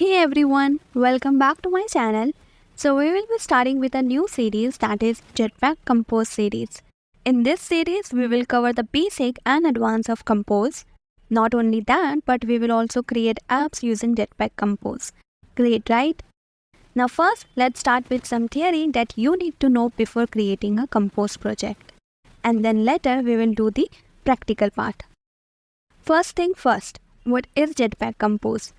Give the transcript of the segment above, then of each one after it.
Hey everyone, welcome back to my channel. So we will be starting with a new series, that is Jetpack Compose series. In this series, we will cover the basic and advanced of Compose. Not only that, but we will also create apps using Jetpack Compose. Great, right? Now first, let's start with some theory that you need to know before creating a Compose project. And then later we will do the practical part. First thing first, what is Jetpack Compose?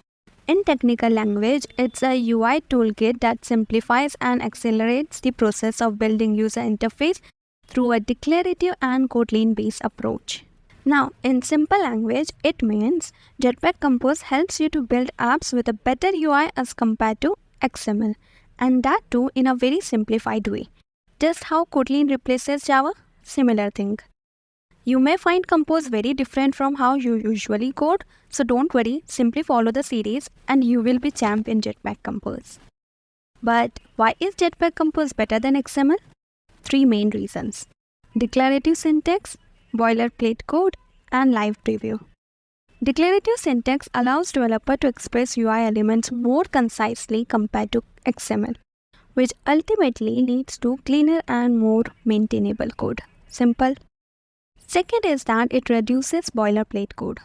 In technical language, it's a UI toolkit that simplifies and accelerates the process of building user interface through a declarative and kotlin-based approach. Now, in simple language, it means Jetpack Compose helps you to build apps with a better UI as compared to XML, and that too in a very simplified way. Just how Kotlin replaces Java? Similar thing. You may find Compose very different from how you usually code, so don't worry, simply follow the series and you will be champ in Jetpack Compose. But why is Jetpack Compose better than XML? Three main reasons: declarative syntax, boilerplate code, and live preview. Declarative syntax allows developer to express UI elements more concisely compared to XML, which ultimately leads to cleaner and more maintainable code. Simple. Second is that it reduces boilerplate code.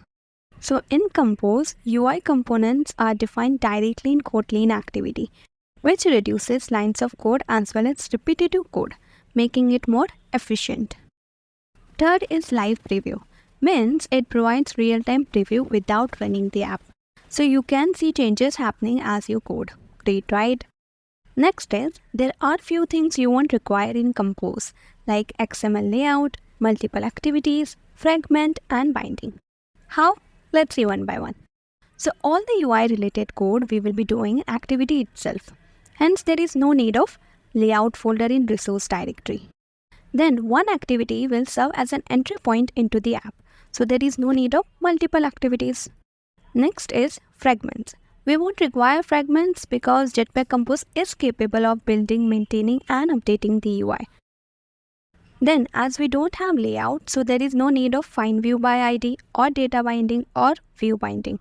So in Compose, UI components are defined directly in Kotlin activity, which reduces lines of code as well as repetitive code, making it more efficient. Third is live preview, means it provides real-time preview without running the app. So you can see changes happening as you code. Great, right? Next is, there are few things you won't require in Compose, like XML layout, multiple activities, fragment, and binding. How? Let's see one by one. So all the UI related code we will be doing in activity itself. Hence there is no need of layout folder in resource directory. Then one activity will serve as an entry point into the app. So there is no need of multiple activities. Next is fragments. We won't require fragments because Jetpack Compose is capable of building, maintaining, and updating the UI. Then, as we don't have layout, so there is no need of find view by ID or data binding or view binding.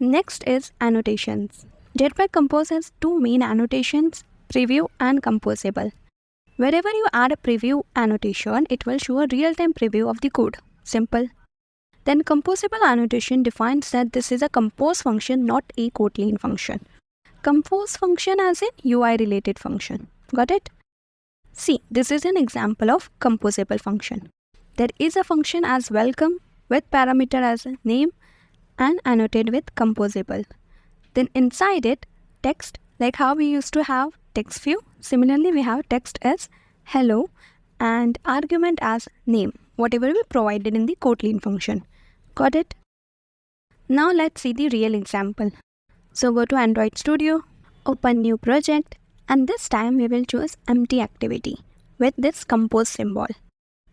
Next is annotations. Jetpack Compose has two main annotations, preview and composable. Wherever you add a preview annotation, it will show a real-time preview of the code. Simple. Then composable annotation defines that this is a compose function, not a Kotlin function. Compose function as in UI related function. Got it? See, this is an example of composable function. There is a function as welcome with parameter as name and annotated with composable. Then inside it, text, like how we used to have text view. Similarly, we have text as hello and argument as name, whatever we provided in the Kotlin function. Got it? Now let's see the real example. So go to Android Studio, open new project, and this time we will choose empty activity with this compose symbol.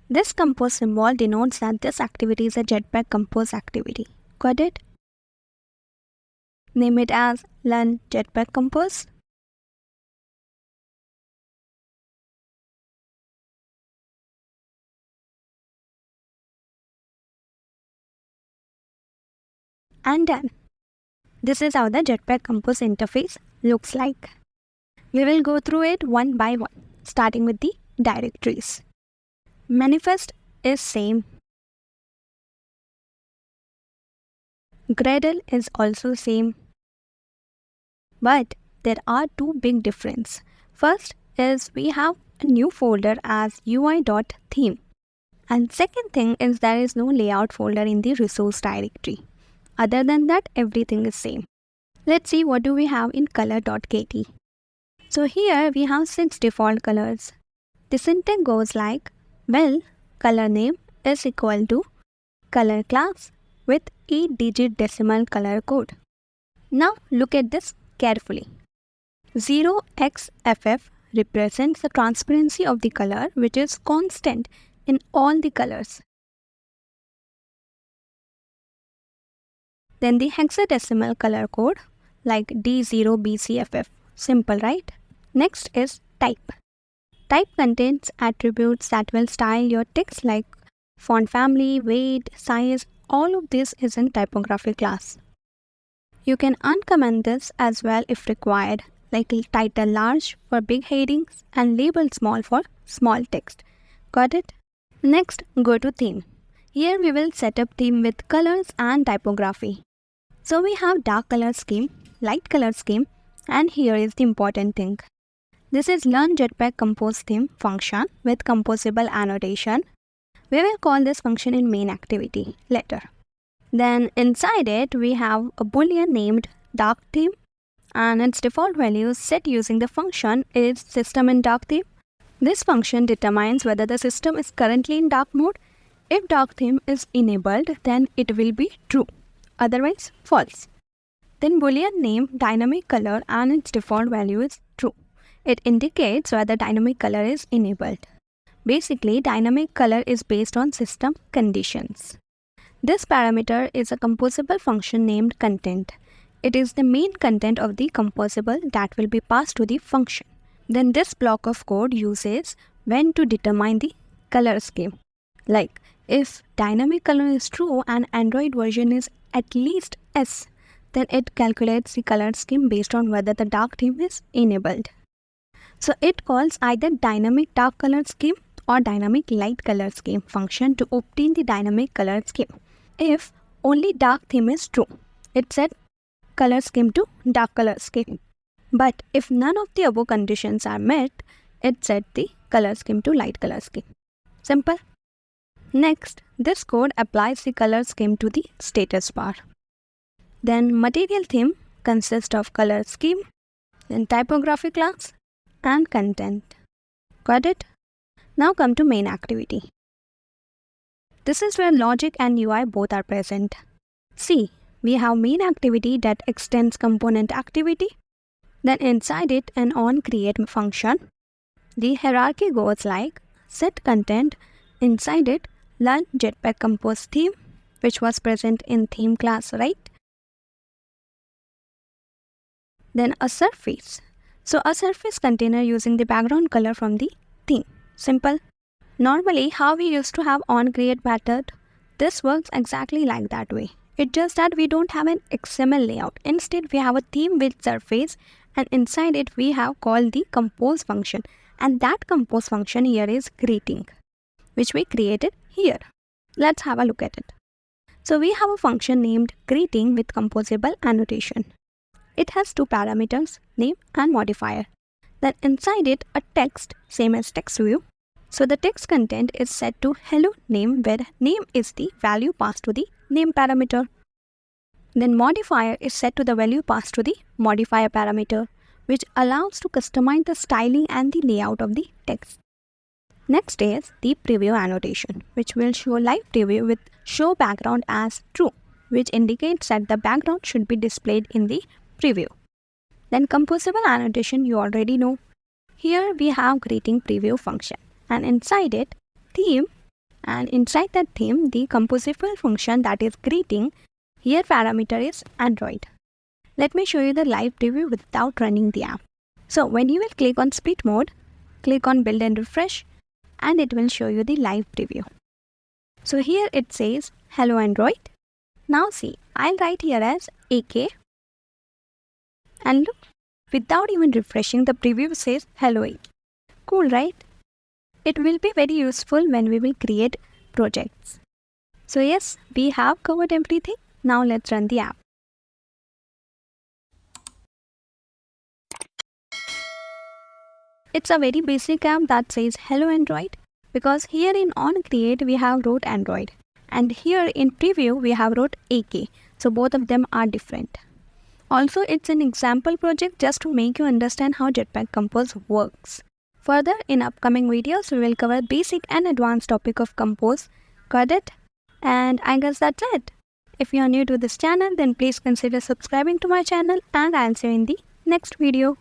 This compose symbol denotes that this activity is a Jetpack Compose activity. Got it? Name it as Learn Jetpack Compose. And done. This is how the Jetpack Compose interface looks like. We will go through it one by one, starting with the directories. Manifest is same. Gradle is also same. But there are two big differences. First is we have a new folder as ui.theme. And second thing is there is no layout folder in the resource directory. Other than that, everything is same. Let's see what do we have in color.kt. So here we have 6 default colors. The syntax goes like, well, color name is equal to color class with 8-digit decimal color code. Now look at this carefully. 0xFF represents the transparency of the color, which is constant in all the colors. Then the hexadecimal color code like D0BCFF. Simple, right? Next is type. Type contains attributes that will style your text like font family, weight, size. All of this is in typography class. You can uncomment this as well if required, like title large for big headings and label small for small text. Got it? Next, go to theme. Here we will set up theme with colors and typography. So we have dark color scheme, light color scheme, and here is the important thing. This is Learn Jetpack Compose Theme function with composable annotation. We will call this function in main activity later. Then inside it we have a boolean named dark theme, and its default value set using the function is system in dark theme. This function determines whether the system is currently in dark mode. If dark theme is enabled, then it will be true, otherwise false. Then boolean name dynamic color and its default value is true. It indicates whether dynamic color is enabled. Basically, dynamic color is based on system conditions. This parameter is a composable function named content. It is the main content of the composable that will be passed to the function. Then this block of code uses when to determine the color scheme. Like if dynamic color is true and Android version is at least S, then it calculates the color scheme based on whether the dark theme is enabled. So it calls either dynamic dark color scheme or dynamic light color scheme function to obtain the dynamic color scheme. If only dark theme is true, it set color scheme to dark color scheme. But if none of the above conditions are met, it set the color scheme to light color scheme. Simple. Next, this code applies the color scheme to the status bar. Then material theme consists of color scheme, then typography class, and content. Got it? Now come to main activity. This is where logic and UI both are present. See, we have main activity that extends component activity. Then inside it an onCreate function. The hierarchy goes like set content, inside it learn Jetpack Compose theme, which was present in theme class, right? Then a surface. So a surface container using the background color from the theme. Simple. Normally how we used to have onCreate method, this works exactly like that way. It's just that we don't have an XML layout. Instead we have a theme with surface, and inside it we have called the compose function, and that compose function here is greeting, which we created here. Let's have a look at it. So we have a function named greeting with composable annotation. It has two parameters, name and modifier. Then inside it a text, same as text view. So the text content is set to hello name, where name is the value passed to the name parameter. Then modifier is set to the value passed to the modifier parameter, which allows to customize the styling and the layout of the text. Next is the preview annotation, which will show live preview with show background as true, which indicates that the background should be displayed in the preview. Then composable annotation you already know. Here we have greeting preview function, and inside it theme, and inside that theme the composable function that is greeting. Here parameter is Android. Let me show you the live preview without running the app. So when you will click on split mode, click on build and refresh, and it will show you the live preview. So here it says hello Android. Now see, I'll write here as AK, and look, without even refreshing, the preview says hello AK. Cool, right? It will be very useful when we will create projects. So yes, we have covered everything. Now let's run the app. It's a very basic app that says hello Android, because here in onCreate we have wrote Android, and here in preview we have wrote AK. So both of them are different. Also, it's an example project just to make you understand how Jetpack Compose works. Further, in upcoming videos, we will cover basic and advanced topic of Compose. Got it? And I guess that's it. If you are new to this channel, then please consider subscribing to my channel, and I'll see you in the next video.